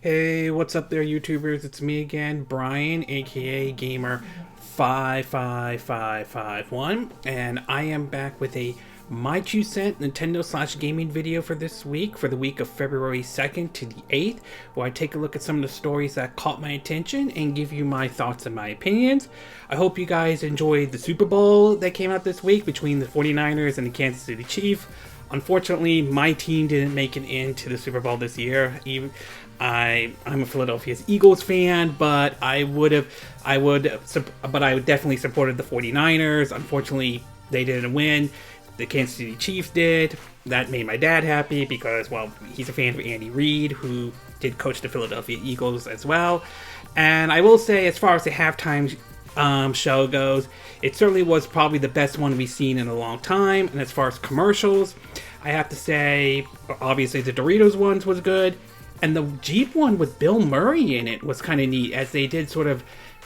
Hey, what's up there, YouTubers? It's me again, Brian, aka Gamer55551, and I am back with a My 2 Cent Nintendo/gaming video for this week, for the week of February 2nd to the 8th, where I take a look at some of the stories that caught my attention and give you my thoughts and my opinions. I hope you guys enjoyed the Super Bowl that came out this week between the 49ers and the Kansas City Chiefs. Unfortunately, my team didn't make it into the Super Bowl this year. I'm a Philadelphia Eagles fan, but I would definitely supported the 49ers. Unfortunately, they didn't win. The Kansas City Chiefs did. That made my dad happy because, well, he's a fan of Andy Reid, who did coach the Philadelphia Eagles as well. And I will say, as far as the halftime show goes, it certainly was probably the best one we've seen in a long time. And as far as commercials, I have to say, obviously the Doritos ones was good. And the Jeep one with Bill Murray in it was kind of neat, as they did sort of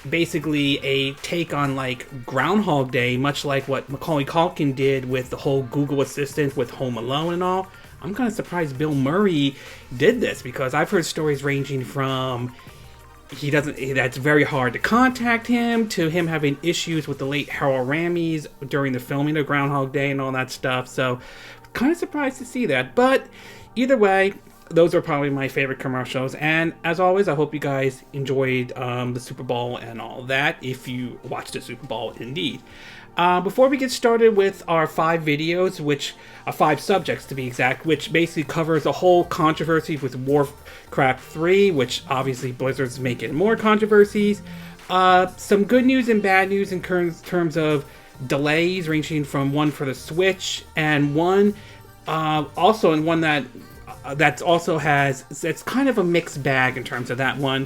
basically a take on like Groundhog Day, much like what Macaulay Culkin did with the whole Google Assistant with Home Alone and all. I'm kind of surprised Bill Murray did this, because I've heard stories ranging from that's very hard to contact him, to him having issues with the late Harold Ramis during the filming of Groundhog Day and all that stuff. So kind of surprised to see that. But either way, those are probably my favorite commercials, and as always, I hope you guys enjoyed the Super Bowl and all that, if you watched the Super Bowl indeed. Before we get started with our 5 videos, which are 5 subjects to be exact, which basically covers the whole controversy with Warcraft 3, which obviously Blizzard's making more controversies. Some good news and bad news in terms of delays, ranging from one for the Switch and one that also it's kind of a mixed bag in terms of that one,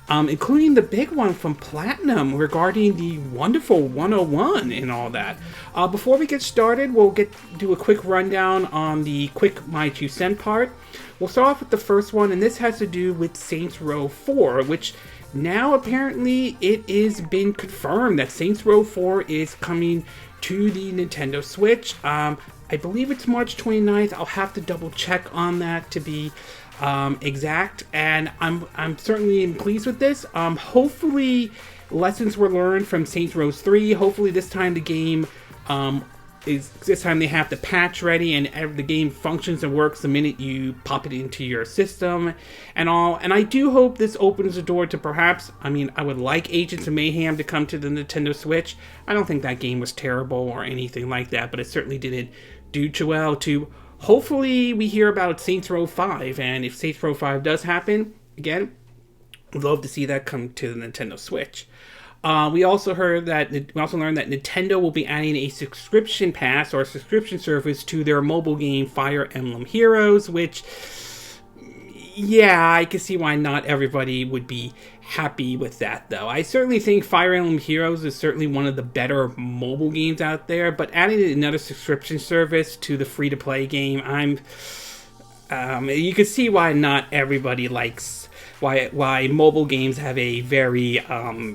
including the big one from Platinum regarding the wonderful 101 and all that. Before we get started, we'll do a quick rundown on the quick My 2 Cent part. We'll start off with the first one, and this has to do with Saints Row 4, which now apparently it is been confirmed that Saints Row 4 is coming to the Nintendo Switch. I believe it's March 29th. I'll have to double check on that to be exact, and I'm certainly pleased with this. Hopefully lessons were learned from Saints Row 3. Hopefully this time the game this time they have the patch ready, and the game functions and works the minute you pop it into your system and all. And I do hope this opens the door to perhaps, I would like Agents of Mayhem to come to the Nintendo Switch. I don't think that game was terrible or anything like that, but it certainly didn't do too well. To hopefully we hear about Saints Row 5, and if Saints Row 5 does happen, again, I'd love to see that come to the Nintendo Switch. We also learned that Nintendo will be adding a subscription pass or a subscription service to their mobile game Fire Emblem Heroes, which, yeah, I can see why not everybody would be happy with that, though. I certainly think Fire Emblem Heroes is certainly one of the better mobile games out there, but adding another subscription service to the free-to-play game, you can see why not everybody likes why mobile games have a very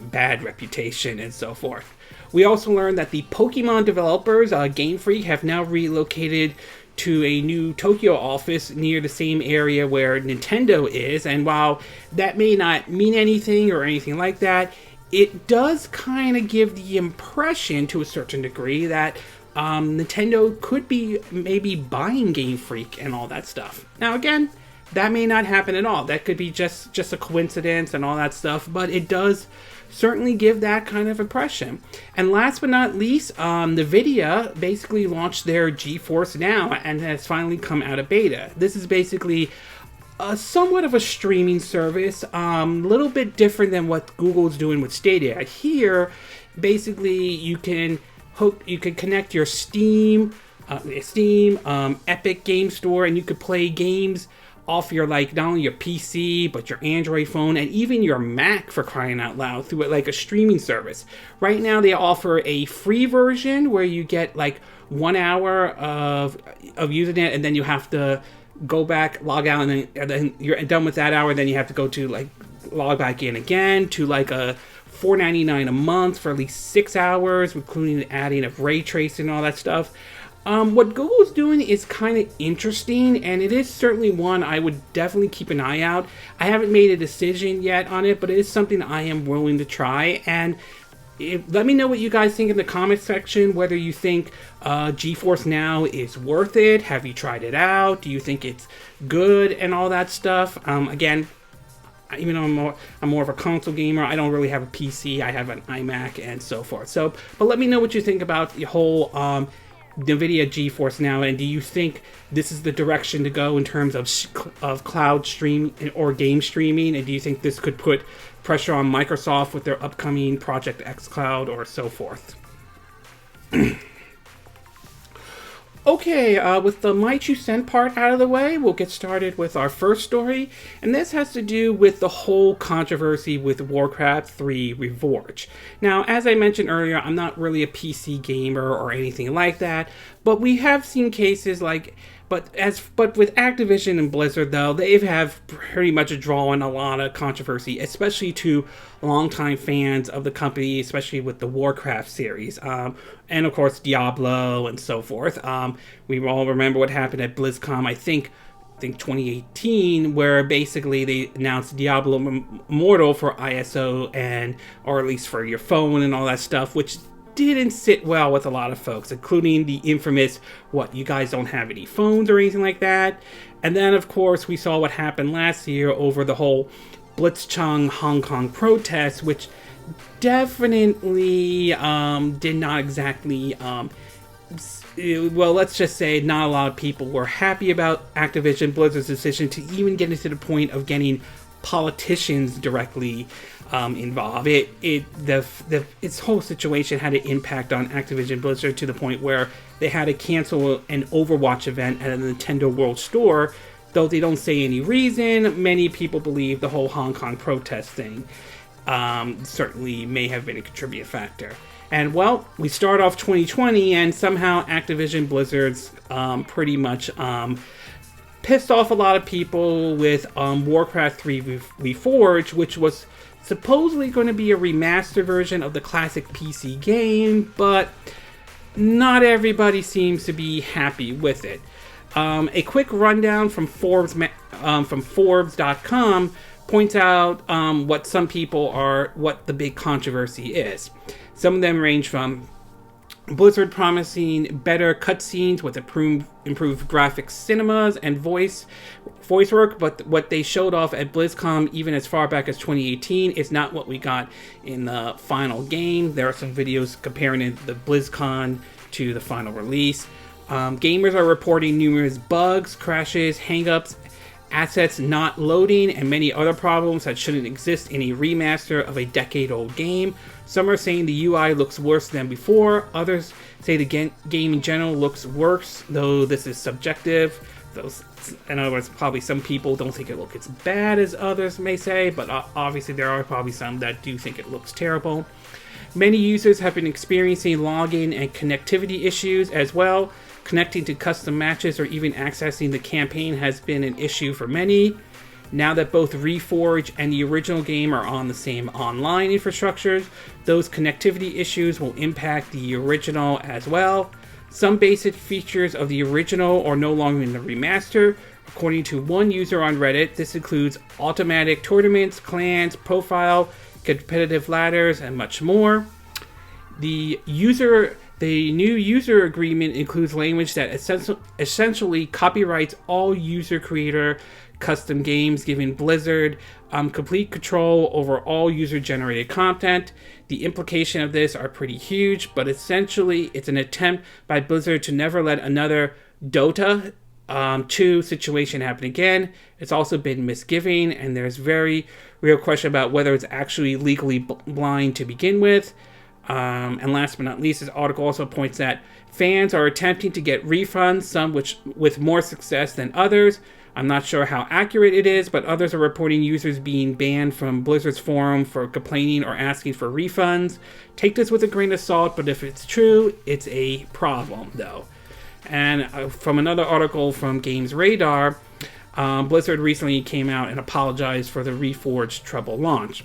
bad reputation and so forth. We also learned that the Pokemon developers, Game Freak, have now relocated to a new Tokyo office near the same area where Nintendo is, and while that may not mean anything or anything like that, it does kind of give the impression to a certain degree that Nintendo could be maybe buying Game Freak and all that stuff. Now again, that may not happen at all. That could be just a coincidence and all that stuff, but it does certainly give that kind of impression. And last but not least, NVIDIA basically launched their GeForce Now and has finally come out of beta. This is basically somewhat of a streaming service, a little bit different than what Google's doing with Stadia. Here, basically, you can connect your Steam, Epic Game Store, and you could play games off your, like, not only your PC, but your Android phone, and even your Mac, for crying out loud, through like a streaming service. Right now, they offer a free version where you get like 1 hour of using it, and then you have to go back, log out, and then you're done with that hour. Then you have to go to like log back in again to like a $4.99 a month for at least 6 hours, including the adding of ray tracing and all that stuff. What Google's doing is kind of interesting, and it is certainly one I would definitely keep an eye out. I haven't made a decision yet on it, but it is something I am willing to try. And let me know what you guys think in the comments section, whether you think GeForce Now is worth it. Have you tried it out? Do you think it's good and all that stuff? Again, even though I'm more of a console gamer, I don't really have a PC. I have an iMac and so forth. So, but let me know what you think about the whole NVIDIA GeForce Now, and do you think this is the direction to go in terms of cloud stream or game streaming? And do you think this could put pressure on Microsoft with their upcoming Project X Cloud or so forth? Okay, with the My 2 Cent part out of the way, we'll get started with our first story, and this has to do with the whole controversy with Warcraft 3 Reforged. Now, as I mentioned earlier, I'm not really a PC gamer or anything like that, but we have seen cases like, but with Activision and Blizzard, though, they have pretty much drawn a lot of controversy, especially to longtime fans of the company, especially with the Warcraft series, and of course Diablo and so forth. We all remember what happened at BlizzCon, I think 2018, where basically they announced Diablo Immortal for ISO or at least for your phone and all that stuff, which didn't sit well with a lot of folks, including the infamous, what, you guys don't have any phones or anything like that? And then, of course, we saw what happened last year over the whole Blitzchung Hong Kong protest, which definitely did not exactly, well, let's just say not a lot of people were happy about Activision Blizzard's decision to even get into the point of getting politicians directly involved. Its whole situation had an impact on Activision Blizzard to the point where they had to cancel an Overwatch event at a Nintendo World Store. Though they don't say any reason, many people believe the whole Hong Kong protest thing certainly may have been a contributing factor. And well, we start off 2020 and somehow Activision Blizzard's pretty much pissed off a lot of people with Warcraft 3 Reforged, which was supposedly going to be a remastered version of the classic PC game, but not everybody seems to be happy with it. A quick rundown from Forbes.com points out what the big controversy is. Some of them range from Blizzard promising better cutscenes with improved graphics, cinemas, and voice work, but what they showed off at BlizzCon even as far back as 2018 is not what we got in the final game. There are some videos comparing the BlizzCon to the final release. Gamers are reporting numerous bugs, crashes, hangups, assets not loading, and many other problems that shouldn't exist in a remaster of a decade-old game. Some are saying the UI looks worse than before. Others say the game in general looks worse, though this is subjective. In other words, probably some people don't think it looks as bad as others may say, but obviously there are probably some that do think it looks terrible. Many users have been experiencing login and connectivity issues as well. Connecting to custom matches or even accessing the campaign has been an issue for many. Now that both Reforged and the original game are on the same online infrastructures, those connectivity issues will impact the original as well. Some basic features of the original are no longer in the remaster. According to one user on Reddit, this includes automatic tournaments, clans, profile, competitive ladders, and much more. The new user agreement includes language that essentially copyrights all user-creator custom games, giving Blizzard complete control over all user-generated content. The implications of this are pretty huge, but essentially it's an attempt by Blizzard to never let another Dota 2 situation happen again. It's also been misgiving, and there's very real question about whether it's actually legally blind to begin with. And last but not least, this article also points that fans are attempting to get refunds, some with more success than others. I'm not sure how accurate it is, but others are reporting users being banned from Blizzard's forum for complaining or asking for refunds. Take this with a grain of salt, but if it's true, it's a problem, though. And from another article from Games Radar, Blizzard recently came out and apologized for the Reforged trouble launch.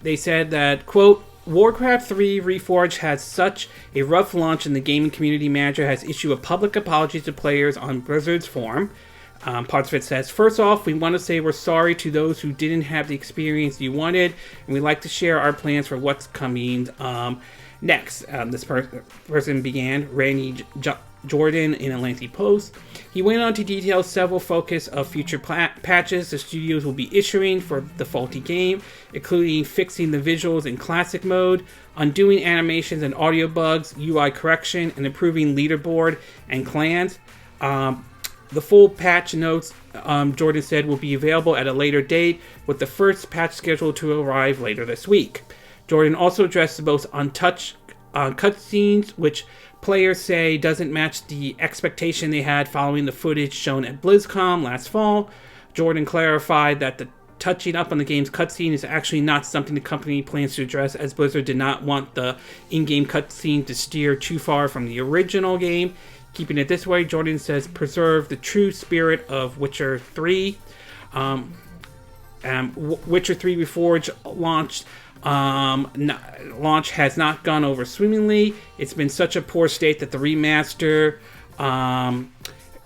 They said that, quote, Warcraft 3 Reforged had such a rough launch, and the gaming community manager has issued a public apology to players on Blizzard's forum. Parts of it says, first off, we want to say we're sorry to those who didn't have the experience you wanted, and we'd like to share our plans for what's coming next. This person began, Randy Jordan, in a lengthy post. He went on to detail several focus of future patches the studios will be issuing for the faulty game, including fixing the visuals in classic mode, undoing animations and audio bugs, UI correction, and improving leaderboard and clans. The full patch notes, Jordan said, will be available at a later date, with the first patch scheduled to arrive later this week. Jordan also addressed the most untouched cutscenes, which players say doesn't match the expectation they had following the footage shown at BlizzCon last fall. Jordan clarified that the touching up on the game's cutscene is actually not something the company plans to address, as Blizzard did not want the in-game cutscene to steer too far from the original game. Keeping it this way, Jordan says, preserve the true spirit of Witcher 3. Witcher 3 Reforged launch has not gone over swimmingly. It's been such a poor state that the remaster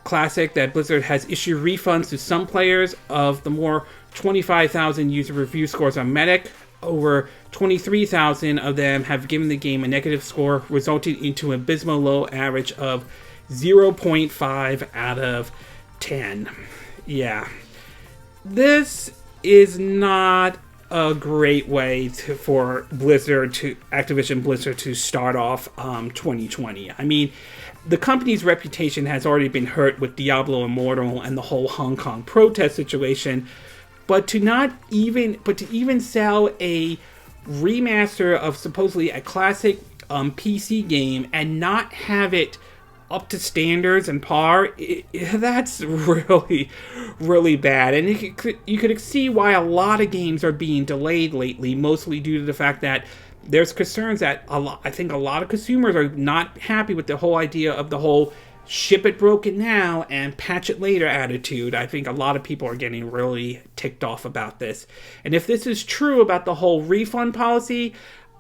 classic that Blizzard has issued refunds to some players. Of the more 25,000 user review scores on Medic, over 23,000 of them have given the game a negative score, resulting into an abysmal low average of 0.5 out of 10. Yeah. This is not a great way for Activision Blizzard to start off 2020. I mean, the company's reputation has already been hurt with Diablo Immortal and the whole Hong Kong protest situation, but to even sell a remaster of supposedly a classic PC game and not have it up to standards and par, that's really, really bad. And you could see why a lot of games are being delayed lately, mostly due to the fact that there's concerns that I think a lot of consumers are not happy with the whole idea of the whole ship it broken now and patch it later attitude. I think a lot of people are getting really ticked off about this. And if this is true about the whole refund policy,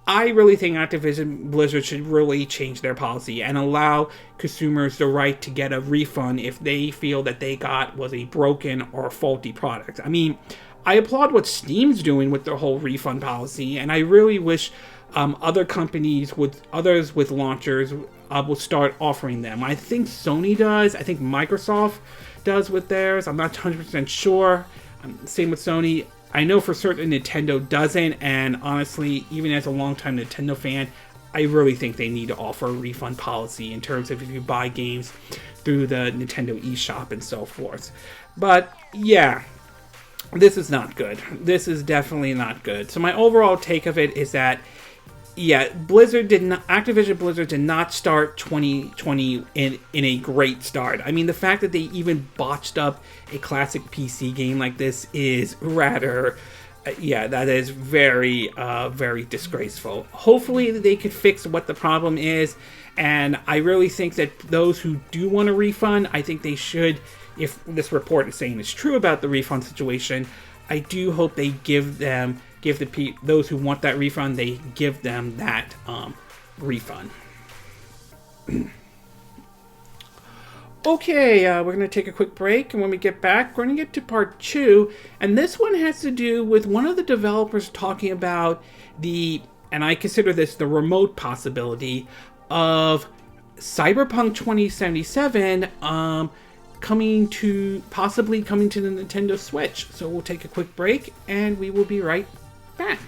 I really think Activision Blizzard should really change their policy and allow consumers the right to get a refund if they feel that they got was a broken or faulty product. I mean, I applaud what Steam's doing with their whole refund policy, and I really wish other companies others with launchers will start offering them. I think Sony does. I think Microsoft does with theirs. I'm not 100% sure. Same with Sony. I know for certain Nintendo doesn't, and honestly, even as a longtime Nintendo fan, I really think they need to offer a refund policy in terms of if you buy games through the Nintendo eShop and so forth. But yeah, this is not good. This is definitely not good. So my overall take of it is that, yeah, Activision Blizzard did not start 2020 in a great start. I mean, the fact that they even botched up a classic PC game like this is rather, that is very, very disgraceful. Hopefully they could fix what the problem is, and I really think that those who do want a refund, I think they should, if this report is saying it's true about the refund situation, I do hope they give those who want that refund, they give them that refund. Okay, we're going to take a quick break, and when we get back, we're going to get to part 2, and this one has to do with one of the developers talking about and I consider this the remote possibility of Cyberpunk 2077 possibly coming to the Nintendo Switch. So we'll take a quick break, and we will be right back.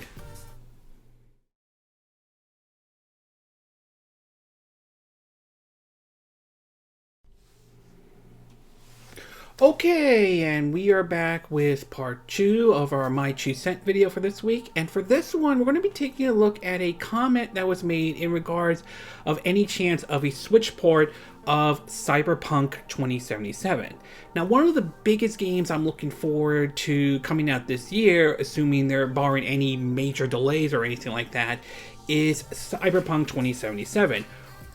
Okay, and we are back with part 2 of our My 2 Cent video for this week. And for this one, we're going to be taking a look at a comment that was made in regards of any chance of a Switch port of Cyberpunk 2077. Now, one of the biggest games I'm looking forward to coming out this year, assuming they're barring any major delays or anything like that, is Cyberpunk 2077.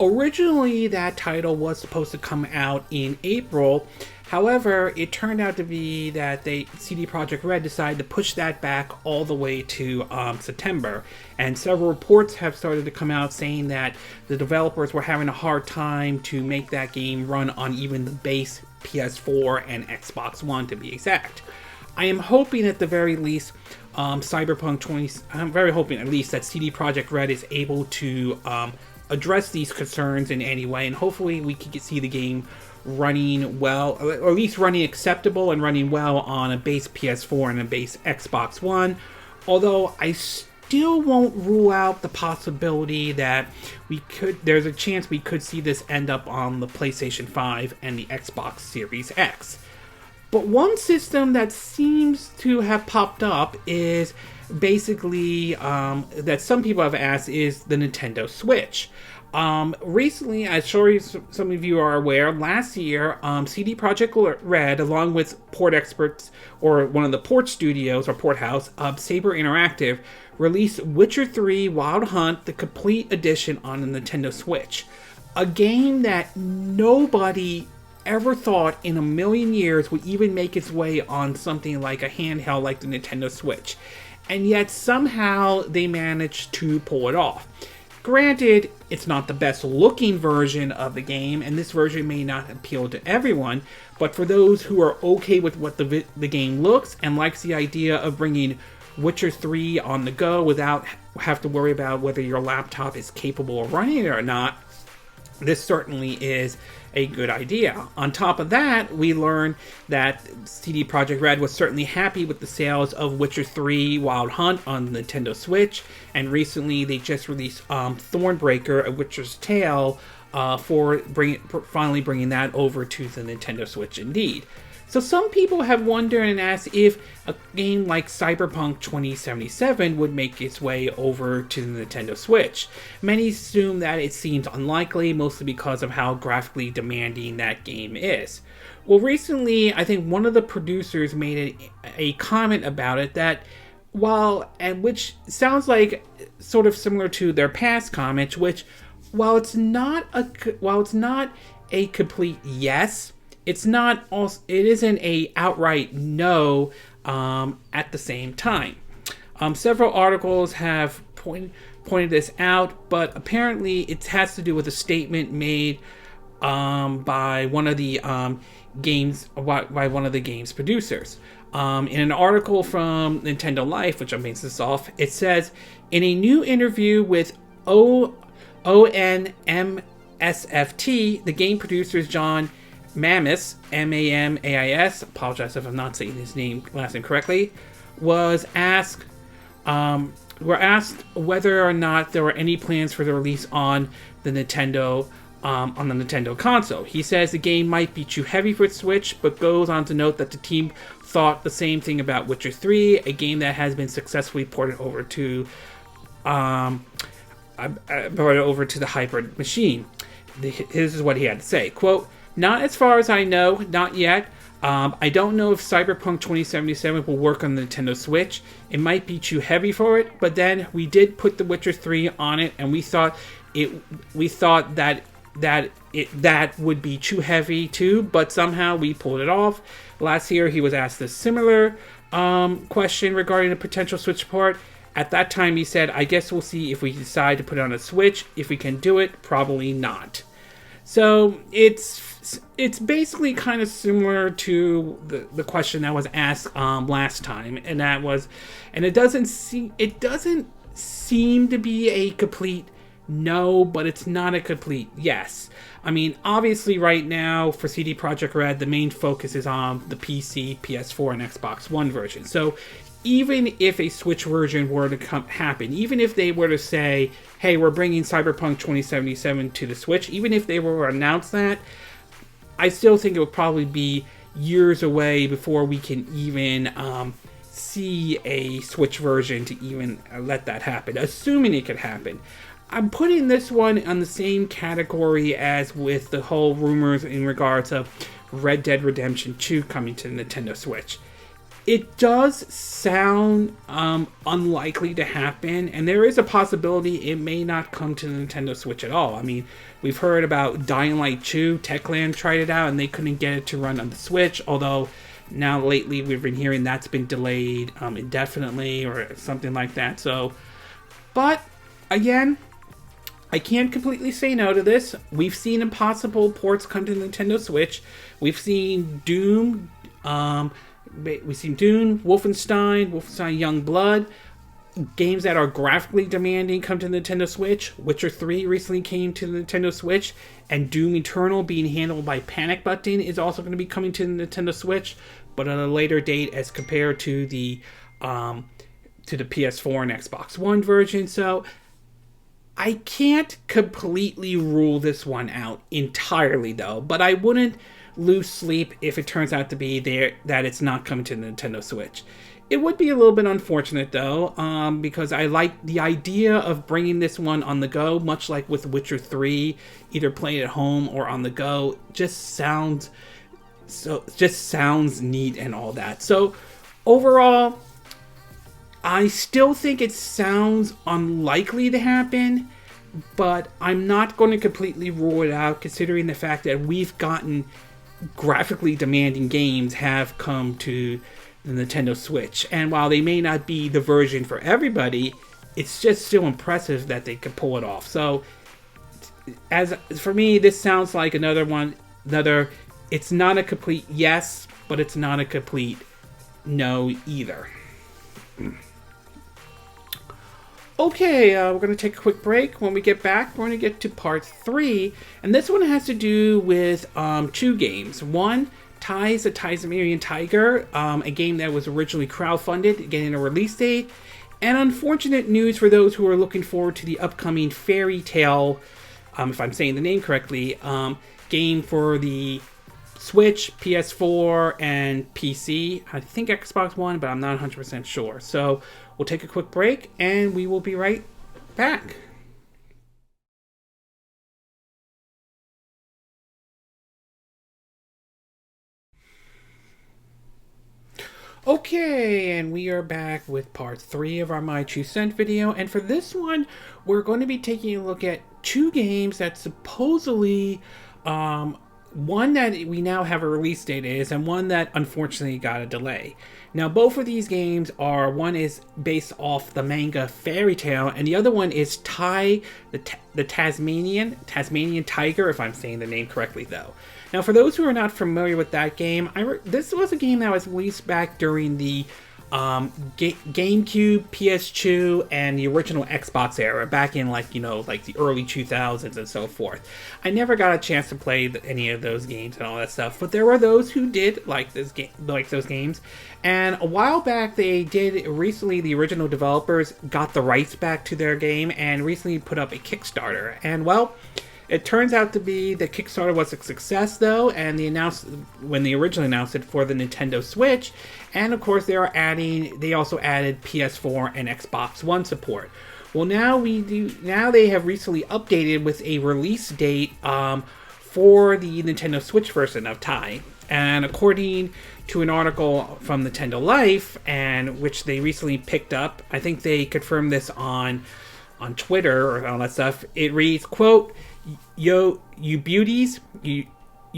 Originally, that title was supposed to come out in April. However, it turned out to be that CD Projekt Red decided to push that back all the way to September. And several reports have started to come out saying that the developers were having a hard time to make that game run on even the base PS4 and Xbox One, to be exact. I am hoping at the very least Cyberpunk 20... I'm very hoping at least that CD Projekt Red is able to address these concerns in any way, and hopefully we can see the game running well, or at least running acceptable and running well on a base PS4 and a base Xbox One. Although I still won't rule out the possibility that there's a chance we could see this end up on the PlayStation 5 and the Xbox Series X. But one system that seems to have popped up is basically that some people have asked is the Nintendo Switch. Recently, as sure some of you are aware, last year, CD Projekt Red, along with port experts, or one of the port studios, or port house, Saber Interactive, released Witcher 3 Wild Hunt, the complete edition on the Nintendo Switch. A game that nobody ever thought in a million years would even make its way on something like a handheld like the Nintendo Switch. And yet, somehow, they managed to pull it off. Granted, it's not the best looking version of the game, and this version may not appeal to everyone, but for those who are okay with what the game looks and likes the idea of bringing Witcher 3 on the go without have to worry about whether your laptop is capable of running it or not, this certainly is a good idea. On top of that, we learned that CD Projekt Red was certainly happy with the sales of Witcher 3 Wild Hunt on the Nintendo Switch, and recently they just released Thornbreaker, A Witcher's Tale, for finally bringing that over to the Nintendo Switch indeed. So some people have wondered and asked if a game like Cyberpunk 2077 would make its way over to the Nintendo Switch. Many assume that it seems unlikely, mostly because of how graphically demanding that game is. Well, recently, I think one of the producers made a comment about it that which sounds like sort of similar to their past comments, which while it's not a complete yes, it isn't a outright no at the same time. Several articles have pointed this out, but apparently it has to do with a statement made by one of the game's producers. In an article from Nintendo Life, which I'm basing this off, it says, in a new interview with ONMSFT, the game producers John Mamis, M-A-M-A-I-S, apologize if I'm not saying his last name correctly, were asked whether or not there were any plans for the release on the Nintendo console. He says the game might be too heavy for Switch, but goes on to note that the team thought the same thing about Witcher 3, a game that has been successfully ported over to the hybrid machine. This is what he had to say. Quote, "Not as far as I know, not yet. I don't know if Cyberpunk 2077 will work on the Nintendo Switch. It might be too heavy for it, but then we did put The Witcher 3 on it, and we thought that would be too heavy too, but somehow we pulled it off." Last year, he was asked a similar question regarding a potential Switch port. At that time, he said, "I guess we'll see if we decide to put it on a Switch. If we can do it, probably not." So it's basically kind of similar to the question that was asked last time, and it doesn't seem to be a complete no, but it's not a complete yes. I mean, obviously right now for CD Projekt Red, the main focus is on the PC, PS4, and Xbox One version. So even if a Switch version were to happen, even if they were to say, hey, we're bringing Cyberpunk 2077 to the Switch, even if they were to announce that, I still think it would probably be years away before we can even see a Switch version to even let that happen, assuming it could happen. I'm putting this one on the same category as with the whole rumors in regards of Red Dead Redemption 2 coming to the Nintendo Switch. It does sound unlikely to happen, and there is a possibility it may not come to the Nintendo Switch at all. I mean, we've heard about Dying Light 2, Techland tried it out, and they couldn't get it to run on the Switch, although now lately we've been hearing that's been delayed indefinitely or something like that. So, but again, I can't completely say no to this. We've seen impossible ports come to the Nintendo Switch. We've seen Doom, Wolfenstein Young Blood, games that are graphically demanding come to the Nintendo Switch. Witcher 3 recently came to the Nintendo Switch, and Doom Eternal, being handled by Panic Button, is also going to be coming to the Nintendo Switch, but at a later date as compared to the PS4 and Xbox One version. So I can't completely rule this one out entirely, though, but I wouldn't lose sleep if it turns out to be there that it's not coming to the Nintendo Switch. It would be a little bit unfortunate, though, because I like the idea of bringing this one on the go, much like with Witcher 3, either playing at home or on the go. Just sounds neat and all that. So overall, I still think it sounds unlikely to happen, but I'm not going to completely rule it out, considering the fact that we've gotten graphically demanding games have come to the Nintendo Switch. And while they may not be the version for everybody, it's just still impressive that they could pull it off. So, as for me, this sounds like it's not a complete yes, but it's not a complete no either. Okay, we're going to take a quick break. When we get back, we're going to get to part 3. And this one has to do with 2 games. One, Ty The Tasmanian Tiger, a game that was originally crowdfunded, getting a release date. And unfortunate news for those who are looking forward to the upcoming Fairy Tale, if I'm saying the name correctly, game for the Switch, PS4, and PC. I think Xbox One, but I'm not 100% sure. So we'll take a quick break, and we will be right back. Okay, and we are back with part 3 of our My 2 Cent video, and for this one, we're going to be taking a look at 2 games that supposedly, one that we now have a release date is, and one that unfortunately got a delay. Now, both of these games are, one is based off the manga Fairy Tale, and the other one is Ty the Tasmanian Tiger, if I'm saying the name correctly, though. Now, for those who are not familiar with that game, this was a game that was released back during the GameCube, PS2, and the original Xbox era, back in like the early 2000s and so forth. I never got a chance to play any of those games and all that stuff, but there were those who did like those games. And a while back, recently the original developers got the rights back to their game and recently put up a Kickstarter. And well, it turns out to be the Kickstarter was a success, though, and when they originally announced it for the Nintendo Switch, and of course they also added PS4 and Xbox One support. Well, now they have recently updated with a release date for the Nintendo Switch version of Ty, and according to an article from Nintendo Life, and which they recently picked up, I think they confirmed this on Twitter or all that stuff. It reads, quote, "Yo, you beauties, you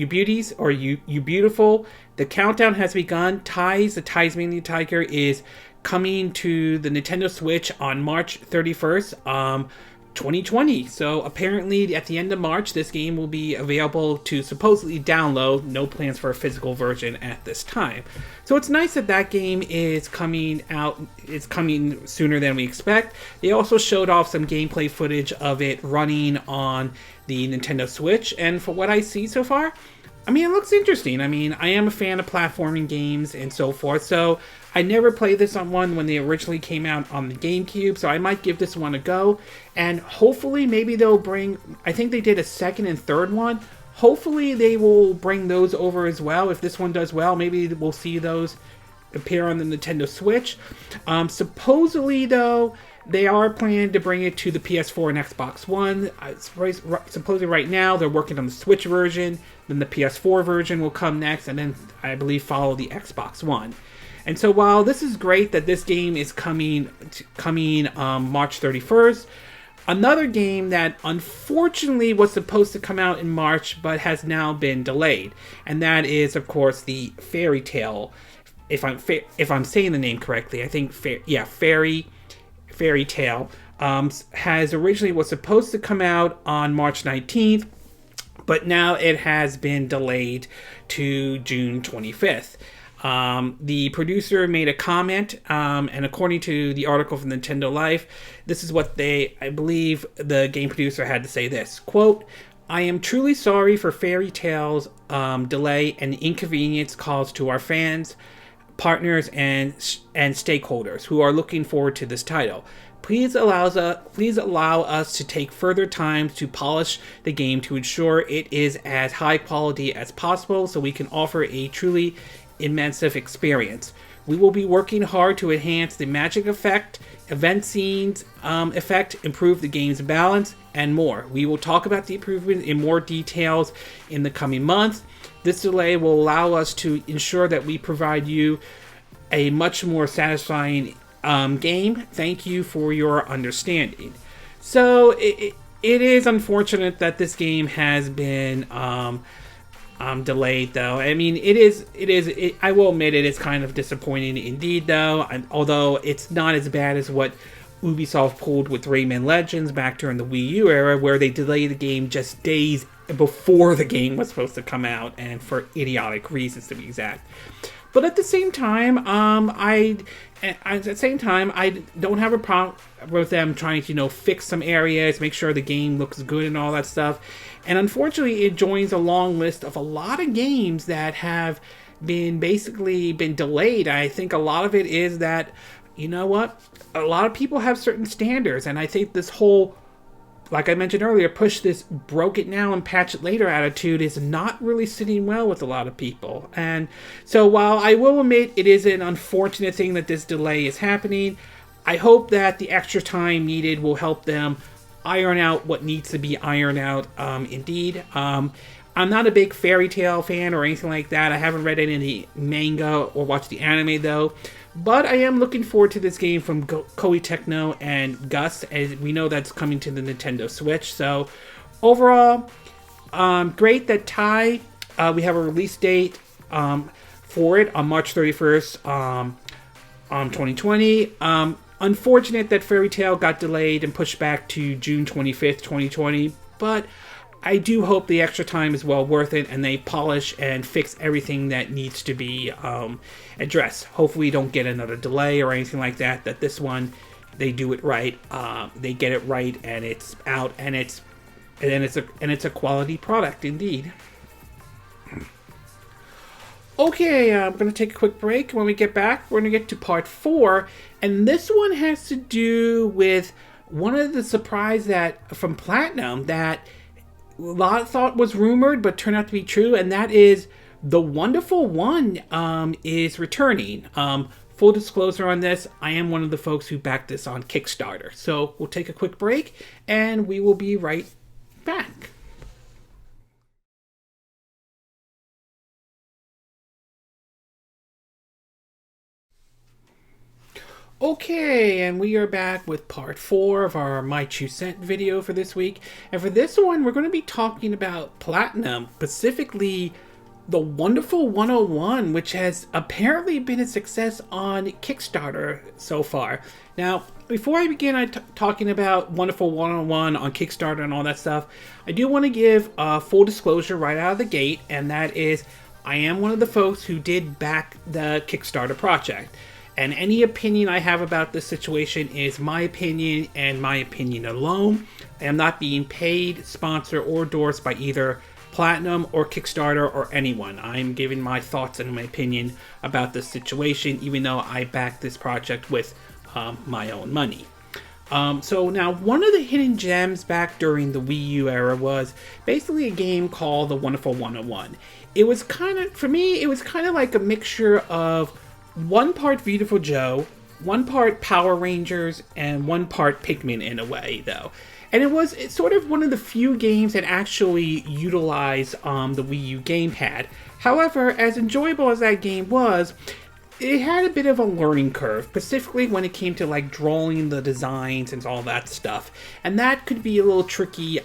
beautiful. The countdown has begun. Ty The Tasmanian Tiger is coming to the Nintendo Switch on March 31st, 2020. So apparently at the end of March, this game will be available to supposedly download. No plans for a physical version at this time. So it's nice that game is coming out. It's coming sooner than we expect. They also showed off some gameplay footage of it running on the Nintendo Switch, and for what I see so far, I mean, it looks interesting. I mean, I am a fan of platforming games and so forth, so I never played this on one when they originally came out on the GameCube, so I might give this one a go, and hopefully maybe they'll bring, I think they did a second and third one, hopefully they will bring those over as well. If this one does well, maybe we'll see those appear on the Nintendo Switch. Supposedly, though, they are planning to bring it to the PS4 and Xbox One. Supposedly right now, they're working on the Switch version, then the PS4 version will come next, and then I believe follow the Xbox One. And so while this is great that this game is coming March 31st, another game that unfortunately was supposed to come out in March but has now been delayed, and that is, of course, the Fairy Tail. If I'm saying the name correctly, I think Fairy Tail has originally was supposed to come out on March 19th, but now it has been delayed to June 25th. The producer made a comment, and according to the article from Nintendo Life, this is what I believe the game producer had to say this, quote, "I am truly sorry for Fairy Tail's delay and inconvenience caused to our fans, partners, and stakeholders who are looking forward to this title. Please allow us to take further time to polish the game to ensure it is as high quality as possible so we can offer a truly immersive experience. We will be working hard to enhance the magic effect, event scenes effect, improve the game's balance, and more. We will talk about the improvement in more details in the coming months. This delay will allow us to ensure that we provide you a much more satisfying game. Thank you for your understanding." So it is unfortunate that this game has been delayed, though. I mean, I will admit it is kind of disappointing indeed, though. Although it's not as bad as what Ubisoft pulled with Rayman Legends back during the Wii U era, where they delayed the game just days before the game was supposed to come out, and for idiotic reasons, to be exact. But at the same time, I don't have a problem with them trying to, fix some areas, make sure the game looks good and all that stuff. And unfortunately, it joins a long list of a lot of games that have basically been delayed. I think a lot of it is that, a lot of people have certain standards, and I think this whole, like I mentioned earlier, push this broke it now and patch it later attitude is not really sitting well with a lot of people. And so while I will admit it is an unfortunate thing that this delay is happening, I hope that the extra time needed will help them iron out what needs to be ironed out, indeed. I'm not a big Fairy Tail fan or anything like that. I haven't read any of the manga or watched the anime, though. But I am looking forward to this game from Koei Tecmo and Gus, as we know that's coming to the Nintendo Switch. So overall, great that Ty, we have a release date for it on March 31st, 2020. Unfortunate that Fairy Tail got delayed and pushed back to June 25th, 2020, but I do hope the extra time is well worth it and they polish and fix everything that needs to be addressed. Hopefully we don't get another delay or anything like that, that this one, they do it right, they get it right, and it's out, and it's a quality product indeed. Okay, I'm going to take a quick break. When we get back, we're going to get to part 4, and this one has to do with one of the surprise that from Platinum that a lot thought was rumored but turned out to be true, and that is The Wonderful One is returning. Full disclosure on this, I am one of the folks who backed this on Kickstarter. So we'll take a quick break, and we will be right back. Okay, and we are back with part 4 of our My 2 Cent video for this week. And for this one, we're going to be talking about Platinum, specifically The Wonderful 101, which has apparently been a success on Kickstarter so far. Now, before I begin talking about Wonderful 101 on Kickstarter and all that stuff, I do want to give a full disclosure right out of the gate, and that is I am one of the folks who did back the Kickstarter project. And any opinion I have about this situation is my opinion and my opinion alone. I am not being paid, sponsored, or endorsed by either Platinum or Kickstarter or anyone. I'm giving my thoughts and my opinion about this situation, even though I backed this project with my own money. So now, one of the hidden gems back during the Wii U era was basically a game called The Wonderful 101. It was kind of, for me, it was kind of like a mixture of one part Beautiful Joe, one part Power Rangers, and one part Pikmin in a way, though. And it's sort of one of the few games that actually utilize the Wii U gamepad. However, as enjoyable as that game was, it had a bit of a learning curve, specifically when it came to like drawing the designs and all that stuff. And that could be a little tricky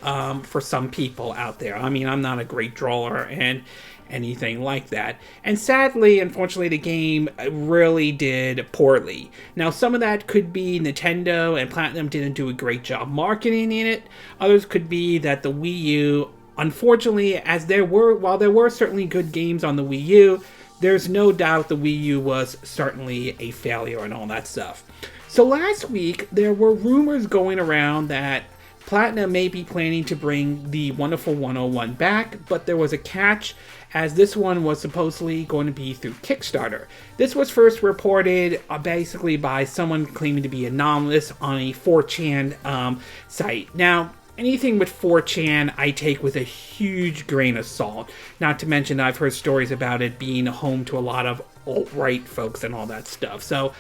for some people out there. I mean, I'm not a great drawer and anything like that. And sadly, unfortunately, the game really did poorly. Now, some of that could be Nintendo and Platinum didn't do a great job marketing in it. Others could be that the Wii U, unfortunately, while there were certainly good games on the Wii U, there's no doubt the Wii U was certainly a failure and all that stuff. So last week, there were rumors going around that Platinum may be planning to bring the Wonderful 101 back, but there was a catch, as this one was supposedly going to be through Kickstarter. This was first reported basically by someone claiming to be anonymous on a 4chan site. Now, anything with 4chan I take with a huge grain of salt. Not to mention I've heard stories about it being home to a lot of alt-right folks and all that stuff. So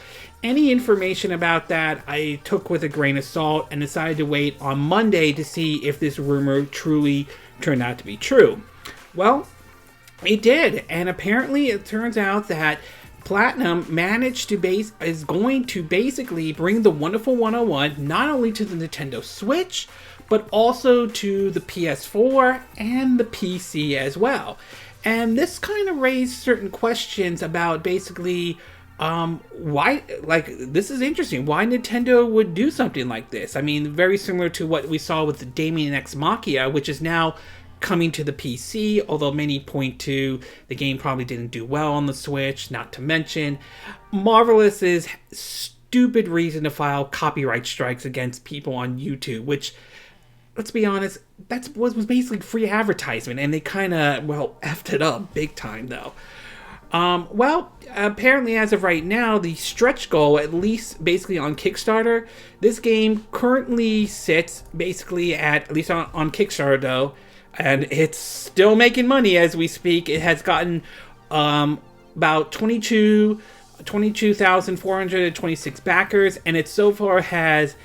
any information about that I took with a grain of salt and decided to wait on Monday to see if this rumor truly turned out to be true. Well, it did, and apparently it turns out that Platinum is going to basically bring the Wonderful 101 not only to the Nintendo Switch, but also to the PS4 and the PC as well. And this kind of raised certain questions about basically why, like, this is interesting, why Nintendo would do something like this. I mean, very similar to what we saw with the Damien X Machina, which is now coming to the PC, although many point to the game probably didn't do well on the Switch, not to mention Marvelous's stupid reason to file copyright strikes against people on YouTube, which, let's be honest, that was basically free advertisement, and they kind of, well, effed it up big time, though. Well, apparently as of right now, the stretch goal, at least basically on Kickstarter, this game currently sits basically at least on Kickstarter, though, and it's still making money as we speak. It has gotten about 22,426 backers, and it so far has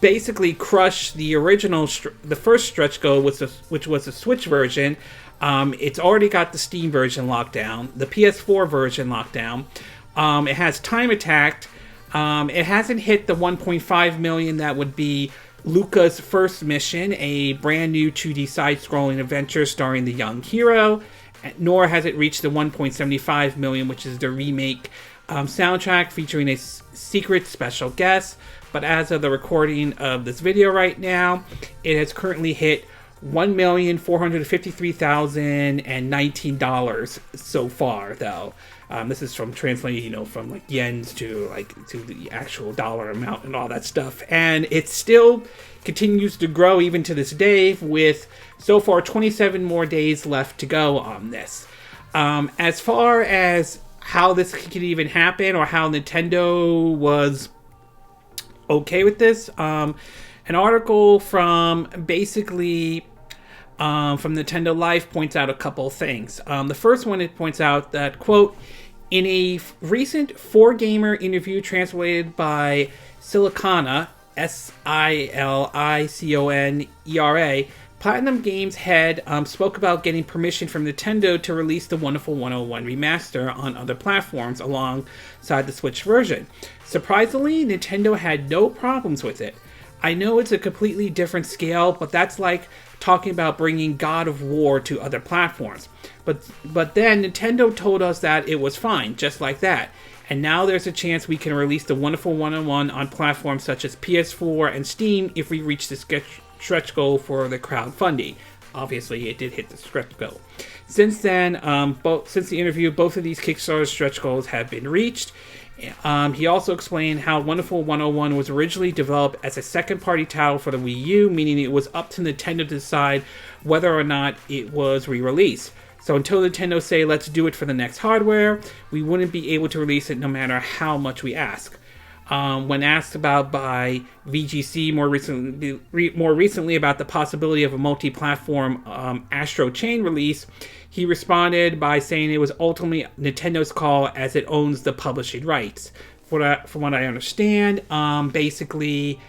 basically crushed the original, the first stretch goal, which was the Switch version. It's already got the Steam version locked down, the PS4 version locked down. It has Time Attacked. It hasn't hit the 1.5 million that would be Luca's first mission, a brand new 2D side-scrolling adventure starring the young hero, nor has it reached the 1.75 million, which is the remake soundtrack featuring a secret special guest. But as of the recording of this video right now, it has currently hit $1,453,019 so far, though. This is from translating, from like yens to the actual dollar amount and all that stuff. And it still continues to grow even to this day, with so far 27 more days left to go on this. As far as how this could even happen, or how Nintendo was okay with this, an article from basically from Nintendo Life points out a couple things. The first one, it points out that, quote, in a recent 4Gamer interview translated by Silicona, Siliconera, Platinum Games head spoke about getting permission from Nintendo to release the Wonderful 101 remaster on other platforms alongside the Switch version. Surprisingly, Nintendo had no problems with it. I know it's a completely different scale, but that's like talking about bringing God of War to other platforms. But then Nintendo told us that it was fine, just like that. And now there's a chance we can release the Wonderful 101 on platforms such as PS4 and Steam if we reach the stretch goal for the crowdfunding. Obviously, it did hit the stretch goal. Since then, since the interview, both of these Kickstarter stretch goals have been reached. He also explained how Wonderful 101 was originally developed as a second-party title for the Wii U, meaning it was up to Nintendo to decide whether or not it was re-released. So until Nintendo say, let's do it for the next hardware, we wouldn't be able to release it no matter how much we ask. When asked about by VGC more recently about the possibility of a multi-platform Astro Chain release, he responded by saying it was ultimately Nintendo's call as it owns the publishing rights. From what I understand, basically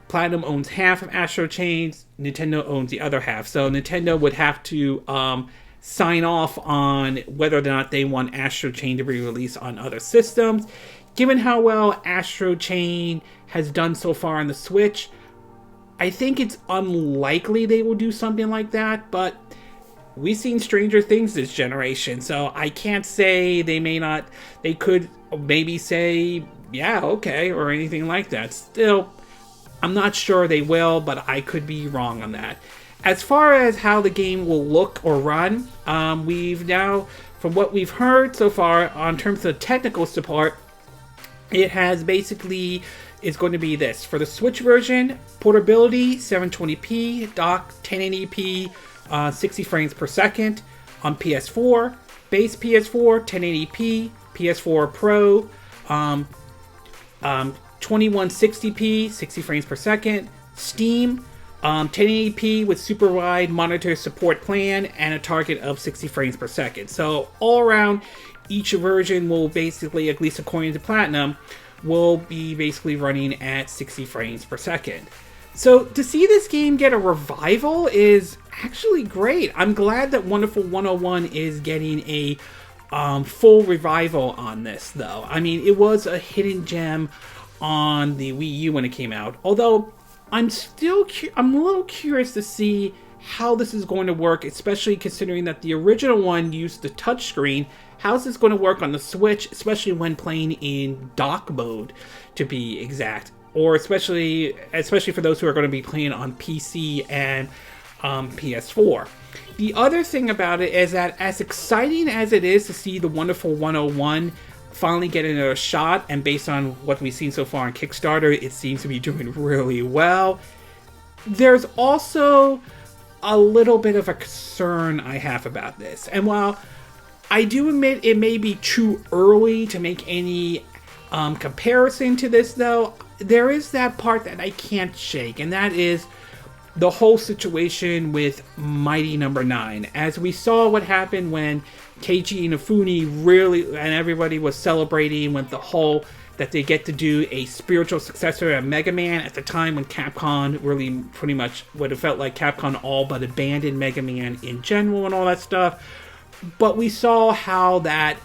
Platinum owns half of Astro Chains, Nintendo owns the other half. So Nintendo would have to sign off on whether or not they want Astro Chain to be released on other systems. Given how well Astro Chain has done so far on the Switch, I think it's unlikely they will do something like that, but we've seen stranger things this generation, so I can't say they may not. They could maybe say, yeah, okay, or anything like that. Still, I'm not sure they will, but I could be wrong on that. As far as how the game will look or run, we've now, from what we've heard so far, on terms of technical support, it has basically is going to be this. For the Switch version, portability, 720p, dock, 1080p, 60 frames per second. On PS4, base PS4, 1080p, PS4 Pro, 2160p, 60 frames per second. Steam, 1080p with super wide monitor support plan and a target of 60 frames per second. So all around, each version will basically, at least according to Platinum, will be basically running at 60 frames per second. So to see this game get a revival is actually great. I'm glad that Wonderful 101 is getting a full revival on this, though. I mean, it was a hidden gem on the Wii U when it came out. Although I'm a little curious to see how this is going to work, especially considering that the original one used the touchscreen. How's this going to work on the Switch, especially when playing in dock mode, to be exact, or especially for those who are going to be playing on PC and PS4. The other thing about it is that, as exciting as it is to see the Wonderful 101 finally getting a shot, and based on what we've seen so far on Kickstarter, it seems to be doing really well, there's also a little bit of a concern I have about this. And while I do admit it may be too early to make any comparison to this, though, there is that part that I can't shake, and that is the whole situation with Mighty Number 9. As we saw what happened when Keiji Inafune really, and everybody was celebrating with the whole that they get to do a spiritual successor of Mega Man at the time when Capcom really pretty much what it felt like Capcom all but abandoned Mega Man in general and all that stuff. But we saw how that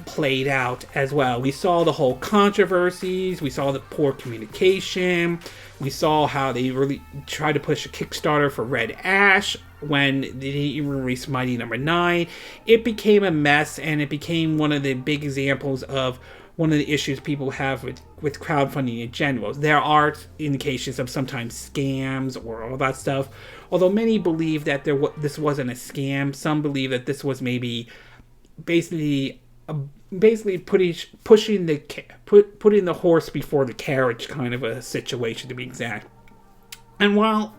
played out as well. We saw the whole controversies. We saw the poor communication. We saw how they really tried to push a Kickstarter for Red Ash when they didn't even release Mighty Number 9. It became a mess, and it became one of the big examples of one of the issues people have with crowdfunding in general. There are indications of sometimes scams or all that stuff. Although many believe that this wasn't a scam, some believe that this was maybe basically putting the horse before the carriage kind of a situation, to be exact. And while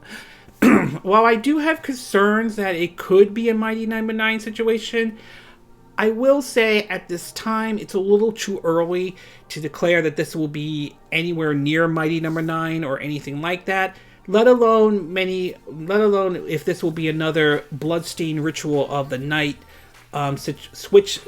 I do have concerns that it could be a Mighty Number 9 situation, I will say at this time it's a little too early to declare that this will be anywhere near Mighty Number 9 or anything like that. Let alone if this will be another Bloodstained Ritual of the Night Switch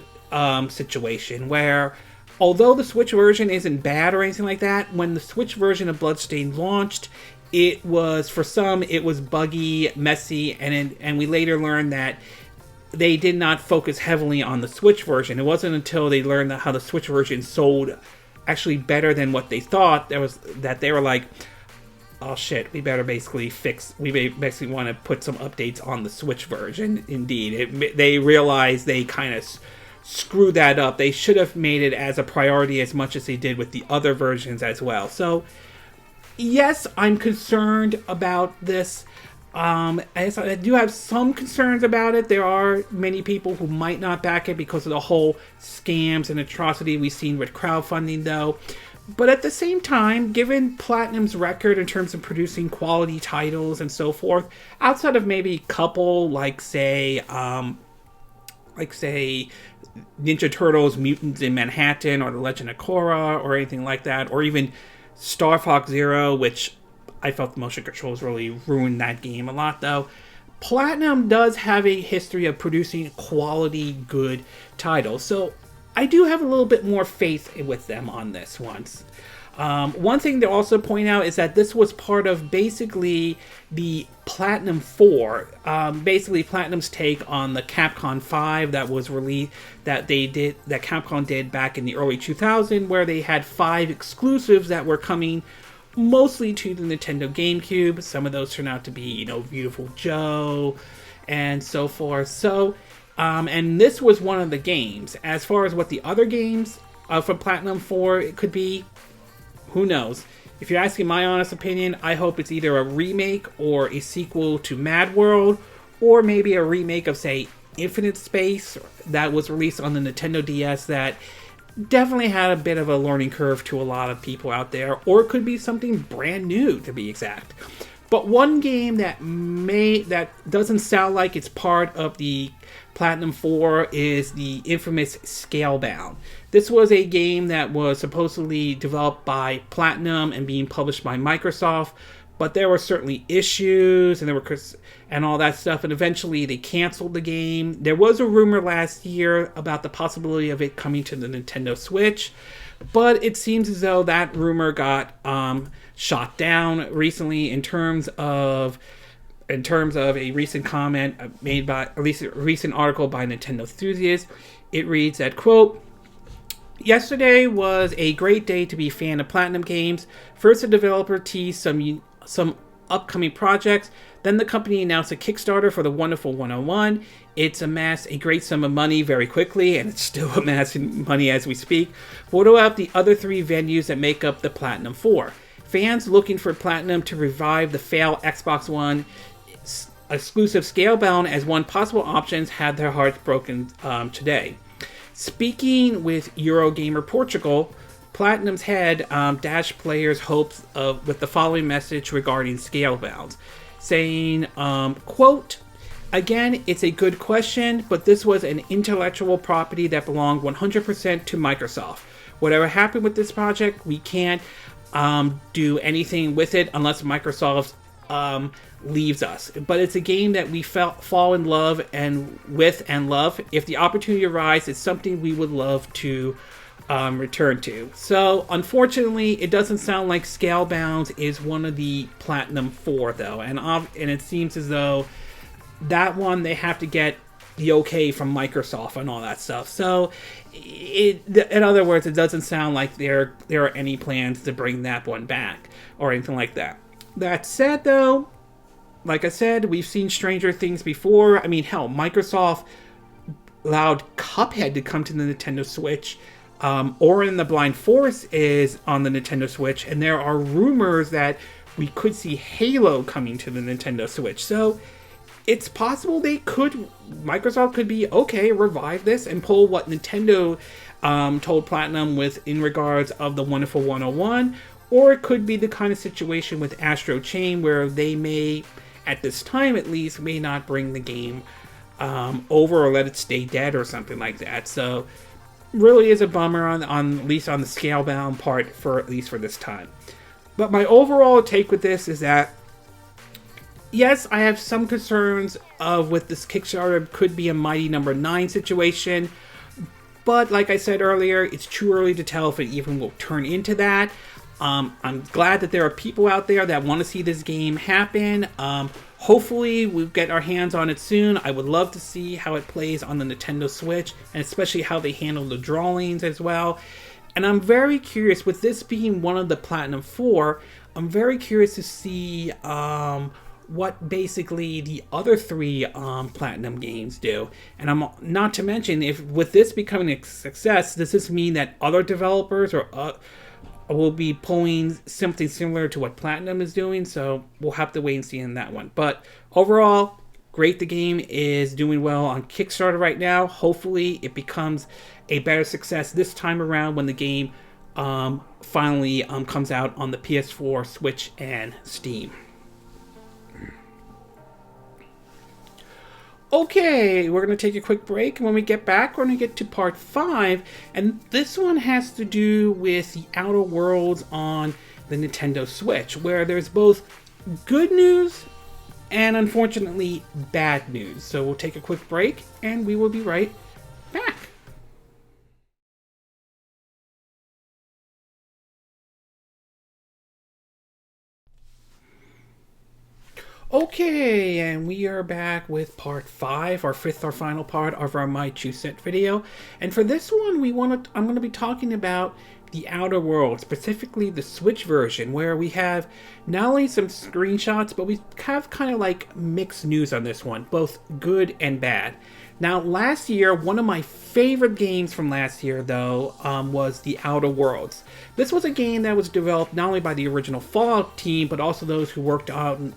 situation where, although the Switch version isn't bad or anything like that, when the Switch version of Bloodstained launched, it was, for some, it was buggy, messy, and we later learned that they did not focus heavily on the Switch version. It wasn't until they learned how the Switch version sold actually better than what they thought that they were like, oh shit, we basically want to put some updates on the Switch version. Indeed, they realized they kind of screwed that up. They should have made it as a priority as much as they did with the other versions as well. So yes, I'm concerned about this. I do have some concerns about it. There are many people who might not back it because of the whole scams and atrocity we've seen with crowdfunding, though. But at the same time, given Platinum's record in terms of producing quality titles and so forth, outside of maybe a couple like say Ninja Turtles Mutants in Manhattan or The Legend of Korra or anything like that, or even Star Fox Zero, which I felt the motion controls really ruined that game a lot, though. Platinum does have a history of producing quality, good titles, so I do have a little bit more faith with them on this one. One thing to also point out is that this was part of basically the Platinum 4, basically Platinum's take on the Capcom 5 that was released, that Capcom did back in the early 2000s, where they had 5 exclusives that were coming mostly to the Nintendo GameCube. Some of those turned out to be, Beautiful Joe and so forth. So, and this was one of the games. As far as what the other games from Platinum 4 it could be, who knows? If you're asking my honest opinion, I hope it's either a remake or a sequel to Mad World, or maybe a remake of, say, Infinite Space that was released on the Nintendo DS that definitely had a bit of a learning curve to a lot of people out there, or it could be something brand new, to be exact. But one game that doesn't sound like it's part of the Platinum 4 is the infamous Scalebound. This was a game that was supposedly developed by Platinum and being published by Microsoft, but there were certainly issues and all that stuff, and eventually they canceled the game. There was a rumor last year about the possibility of it coming to the Nintendo Switch, but it seems as though that rumor got shot down recently in terms of a recent comment made by, at least a recent article by Nintendo Enthusiast. It reads that, quote, "Yesterday was a great day to be a fan of Platinum games. First, the developer teased some upcoming projects. Then the company announced a Kickstarter for the wonderful 101. It's amassed a great sum of money very quickly, and it's still amassing money as we speak. What about the other 3 venues that make up the Platinum 4? Fans looking for Platinum to revive the failed Xbox One exclusive Scalebound as one possible option had their hearts broken today." Speaking with Eurogamer Portugal, Platinum's head dashed players' hopes with the following message regarding Scalebound, saying, quote, "Again, it's a good question, but this was an intellectual property that belonged 100% to Microsoft. Whatever happened with this project, we can't do anything with it unless Microsoft leaves us. But it's a game that we fall in love with and love. If the opportunity arises, it's something we would love to return to." So, unfortunately, it doesn't sound like Scalebound is one of the Platinum 4, though. And it seems as though that one, they have to get the okay from Microsoft and all that stuff. So, in other words, it doesn't sound like there are any plans to bring that one back or anything like that. That said, though, like I said, we've seen stranger things before. I mean, hell, Microsoft allowed Cuphead to come to the Nintendo Switch. Ori and the Blind Forest is on the Nintendo Switch, and there are rumors that we could see Halo coming to the Nintendo Switch. So it's possible Microsoft could be, okay, revive this and pull what Nintendo told Platinum in regards of the wonderful 101, or it could be the kind of situation with Astro Chain where they may, at this time at least, may not bring the game over or let it stay dead or something like that. So really is a bummer on at least on the Scalebound part at least for this time. But my overall take with this is that, yes, I have some concerns with this Kickstarter could be a Mighty Number 9 situation, but like I said earlier, it's too early to tell if it even will turn into that. I'm glad that there are people out there that want to see this game happen. Hopefully we'll get our hands on it soon. I would love to see how it plays on the Nintendo Switch, and especially how they handle the drawings as well. And I'm very curious, with this being one of the Platinum 4, I'm very curious to see what basically the other 3 Platinum games do. And I'm not to mention, if with this becoming a success, does this mean that other developers will be pulling something similar to what Platinum is doing? So we'll have to wait and see in that one. But overall, great. The game is doing well on Kickstarter right now. Hopefully it becomes a better success this time around when the game finally comes out on the PS4, Switch, and Steam. Okay, we're going to take a quick break, and when we get back, we're going to get to part 5, and this one has to do with the Outer Worlds on the Nintendo Switch, where there's both good news and, unfortunately, bad news. So we'll take a quick break, and we will be right back. Okay, and we are back with part 5, our final part of our My 2 Cent video. And for this one, I'm going to be talking about the Outer Worlds, specifically the Switch version, where we have not only some screenshots, but we have kind of like mixed news on this one, both good and bad. Now, last year, one of my favorite games from last year, though, was The Outer Worlds. This was a game that was developed not only by the original Fallout team, but also those who worked on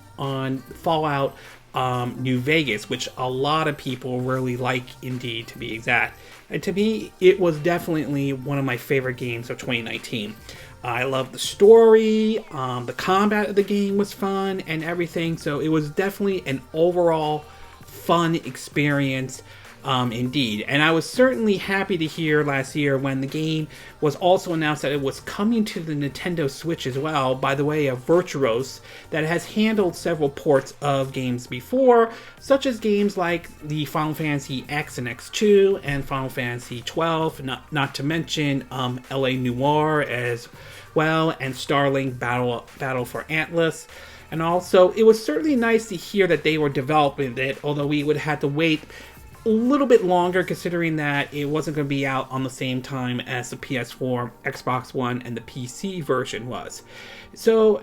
Fallout New Vegas, which a lot of people really like indeed, to be exact. And to me, it was definitely one of my favorite games of 2019. I love the story, the combat of the game was fun, and everything, so it was definitely an overall fun experience indeed. And I was certainly happy to hear last year when the game was also announced that it was coming to the Nintendo Switch as well, by the way of Virtuos, that has handled several ports of games before, such as games like the Final Fantasy X and X2 and Final Fantasy 12, not to mention LA Noire as well, and Starlink Battle for Atlas. And also, it was certainly nice to hear that they were developing it, although we would have to wait a little bit longer considering that it wasn't going to be out on the same time as the PS4, Xbox One, and the PC version was. So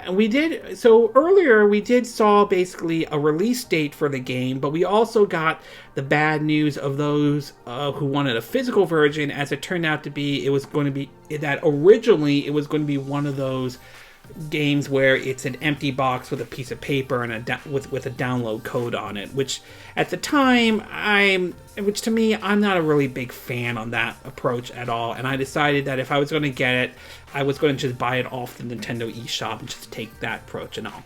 earlier we did saw basically a release date for the game, but we also got the bad news of those who wanted a physical version, as it turned out to be originally it was going to be one of those games where it's an empty box with a piece of paper and with a download code on it, which at the time I'm not a really big fan on that approach at all, and I decided that if I was going to get it, I was going to just buy it off the Nintendo eShop and just take that approach and all.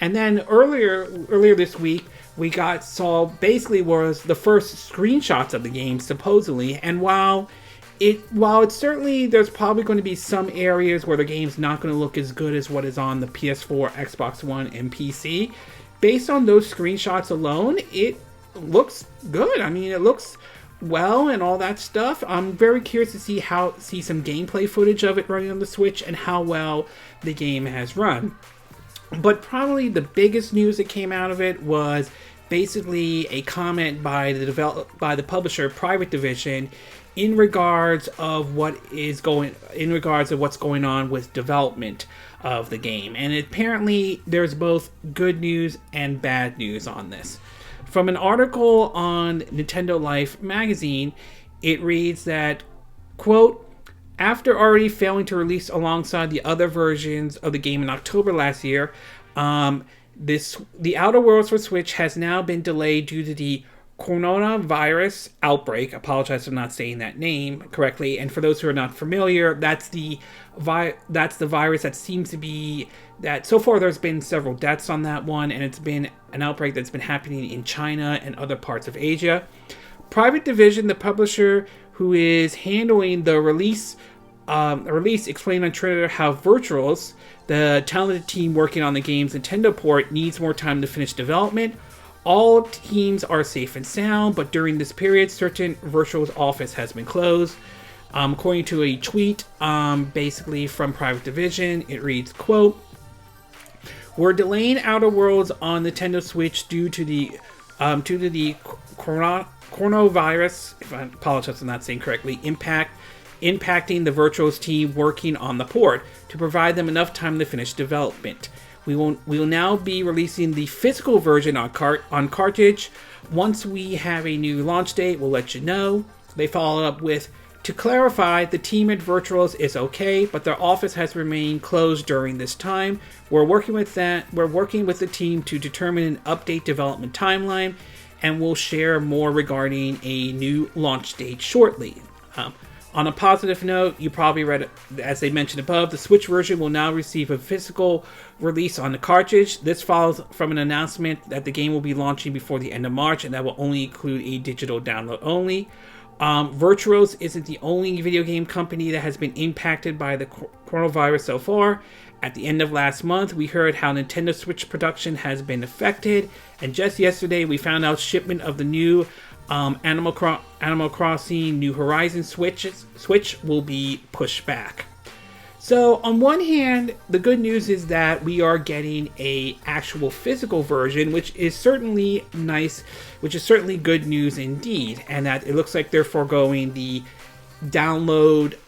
And then earlier this week we saw basically was the first screenshots of the game supposedly, and while it's certainly, there's probably going to be some areas where the game's not going to look as good as what is on the PS4, Xbox One, and PC. Based on those screenshots alone, it looks good. I mean, it looks well and all that stuff. I'm very curious to see some gameplay footage of it running on the Switch and how well the game has run. But probably the biggest news that came out of it was basically a comment by the publisher Private Division in regards of what's going on with development of the game. And apparently there's both good news and bad news on this. From an article on Nintendo Life magazine, it reads that, quote, after already failing to release alongside the other versions of the game in October last year, the Outer Worlds for Switch has now been delayed due to the coronavirus outbreak. Apologize for not saying that name correctly. And for those who are not familiar, that's the virus that seems to be that so far there's been several deaths on that one, and it's been an outbreak that's been happening in China and other parts of Asia. Private Division, the publisher who is handling the release, explained on Twitter how Virtuos, the talented team working on the game's Nintendo port, needs more time to finish development. All teams are safe and sound, but during this period, certain Virtual's office has been closed. According to a tweet, basically from Private Division, it reads, quote, we're delaying Outer Worlds on Nintendo Switch due to the coronavirus, if I apologize for not saying correctly, impacting the Virtual's team working on the port to provide them enough time to finish development. We will now be releasing the physical version on cartridge. Once we have a new launch date, we'll let you know. They followed up with, to clarify, the team at Virtuals is okay, but their office has remained closed during this time. We're working with the team to determine an update development timeline, and we'll share more regarding a new launch date shortly. On a positive note, you probably read it, as they mentioned above, the Switch version will now receive a physical release on the cartridge. This follows from an announcement that the game will be launching before the end of March, and that will only include a digital download only. Virtuos isn't the only video game company that has been impacted by the coronavirus so far. At the end of last month, we heard how Nintendo Switch production has been affected, and just yesterday we found out shipment of the new Animal Crossing New Horizons Switch will be pushed back. So on one hand, the good news is that we are getting a actual physical version, which is certainly nice, which is certainly good news indeed, and that it looks like they're foregoing the download.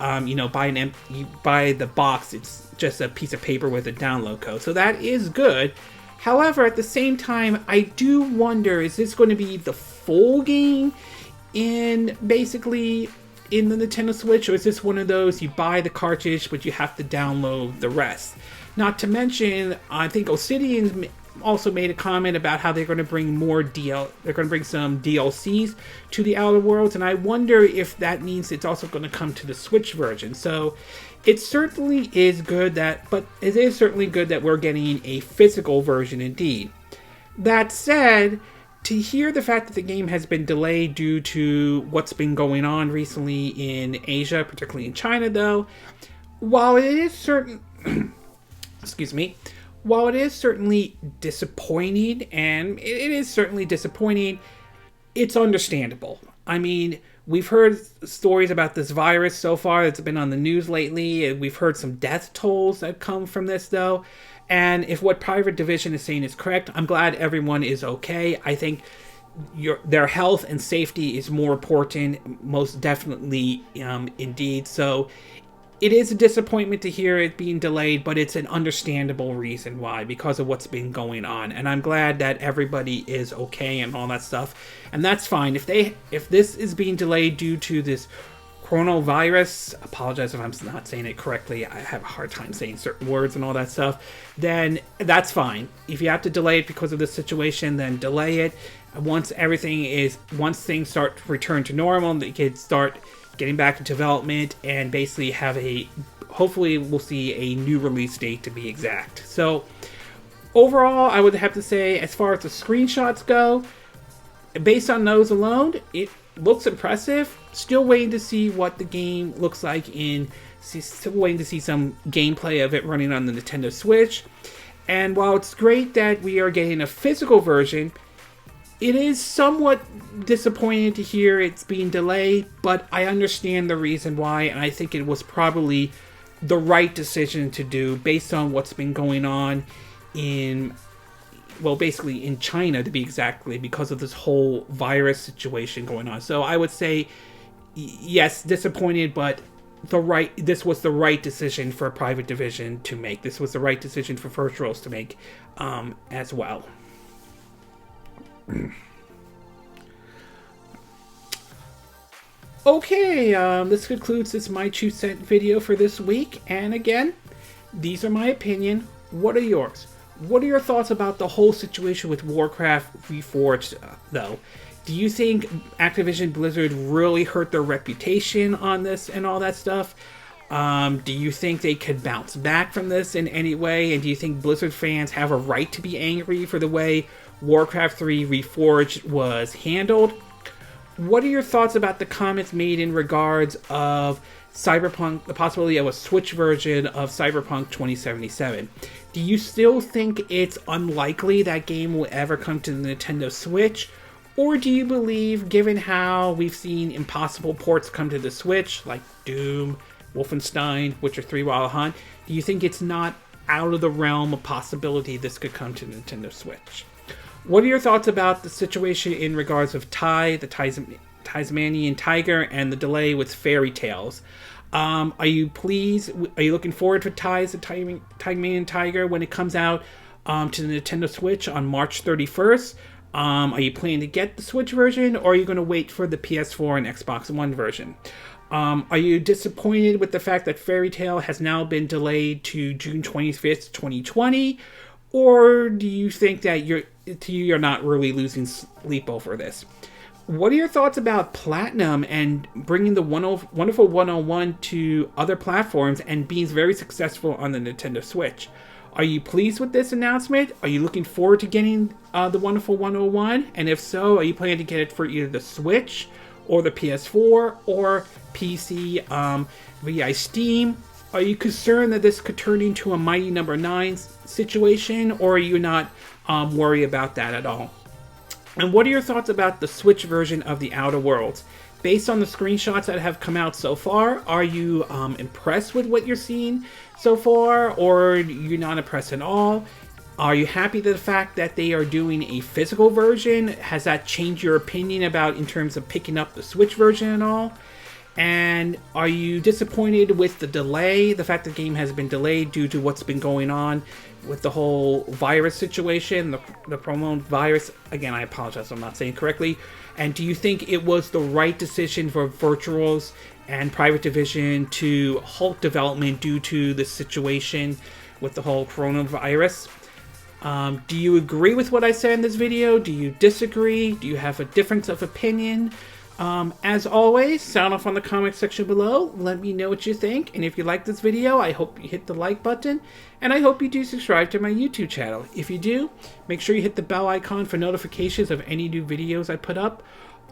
You buy the box, it's just a piece of paper with a download code, so that is good. However, at the same time, I do wonder, is this going to be the full game in basically in the Nintendo Switch, or is this one of those you buy the cartridge but you have to download the rest? Not to mention, I think Obsidian also made a comment about how they're going to bring they're going to bring some DLCs to the Outer Worlds, and I wonder if that means it's also going to come to the Switch version. So it certainly is good that we're getting a physical version indeed. That said, to hear the fact that the game has been delayed due to what's been going on recently in Asia, particularly in China, though, while it is while it is certainly disappointing, and it is certainly disappointing, it's understandable. I mean, we've heard stories about this virus so far that's been on the news lately, and we've heard some death tolls that come from this, though. And if what Private Division is saying is correct, I'm glad everyone is okay. I think their health and safety is more important, most definitely, indeed. So it is a disappointment to hear it being delayed, but it's an understandable reason why, because of what's been going on. And I'm glad that everybody is okay and all that stuff. And that's fine. If this is being delayed due to this coronavirus, apologize if I'm not saying it correctly, I have a hard time saying certain words and all that stuff, then that's fine. If you have to delay it because of this situation, then delay it. Once things start to return to normal, they can start getting back to development and basically hopefully we'll see a new release date, to be exact. So overall, I would have to say, as far as the screenshots go, based on those alone, it looks impressive. Still waiting to see what the game looks like still waiting to see some gameplay of it running on the Nintendo Switch. And while it's great that we are getting a physical version, it is somewhat disappointing to hear it's being delayed, but I understand the reason why, and I think it was probably the right decision to do based on what's been going on basically in China, to be exactly, because of this whole virus situation going on. So I would say, yes, disappointed, but this was the right decision for Private Division to make. This was the right decision for First Rolls to make as well. Okay, this concludes this My 2 Cent video for this week. And again, these are my opinion. What are yours? What are your thoughts about the whole situation with Warcraft Reforged, though? Do you think Activision Blizzard really hurt their reputation on this and all that stuff? Do you think they could bounce back from this in any way? And do you think Blizzard fans have a right to be angry for the way Warcraft 3 Reforged was handled? What are your thoughts about the comments made in regards of Cyberpunk, the possibility of a Switch version of Cyberpunk 2077? Do you still think it's unlikely that game will ever come to the Nintendo Switch? Or do you believe, given how we've seen impossible ports come to the Switch, like Doom, Wolfenstein, Witcher 3 Wild Hunt, do you think it's not out of the realm of possibility this could come to Nintendo Switch? What are your thoughts about the situation in regards of Ty, the Tasmanian tiger, and the delay with Fairy Tales? Are you looking forward to Ty, the Tasmanian tiger, when it comes out to the Nintendo Switch on March 31st? Are you planning to get the Switch version, or are you going to wait for the PS4 and Xbox One version? Are you disappointed with the fact that Fairy Tail has now been delayed to June 25th, 2020? Or do you think that you're not really losing sleep over this? What are your thoughts about Platinum and bringing the Wonderful 101 to other platforms and being very successful on the Nintendo Switch? Are you pleased with this announcement? Are you looking forward to getting the Wonderful 101? And if so, are you planning to get it for either the Switch or the PS4 or PC via Steam? Are you concerned that this could turn into a Mighty Number 9 situation, or are you not worried about that at all? And what are your thoughts about the Switch version of The Outer Worlds? based on the screenshots that have come out so far, are you impressed with what you're seeing so far, or you're not impressed at all? Are you happy with the fact that they are doing a physical version? Has that changed your opinion about in terms of picking up the Switch version at all? And are you disappointed with the delay, the fact the game has been delayed due to what's been going on with the whole virus situation, the promo virus? Again, I apologize if I'm not saying it correctly. And do you think it was the right decision for Virtuals and Private Division to halt development due to the situation with the whole coronavirus? Do you agree with what I said in this video? Do you disagree? Do you have a difference of opinion? As always, sound off on the comment section below. Let me know what you think. And if you like this video, I hope you hit the like button. And I hope you do subscribe to my YouTube channel. If you do, make sure you hit the bell icon for notifications of any new videos I put up.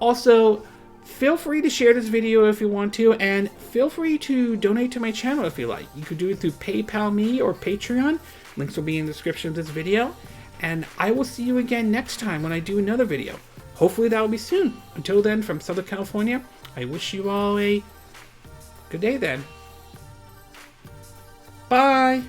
Also, feel free to share this video if you want to. And feel free to donate to my channel if you like. You could do it through PayPal me or Patreon. Links will be in the description of this video. And I will see you again next time when I do another video. Hopefully that will be soon. Until then, from Southern California, I wish you all a good day then. Bye!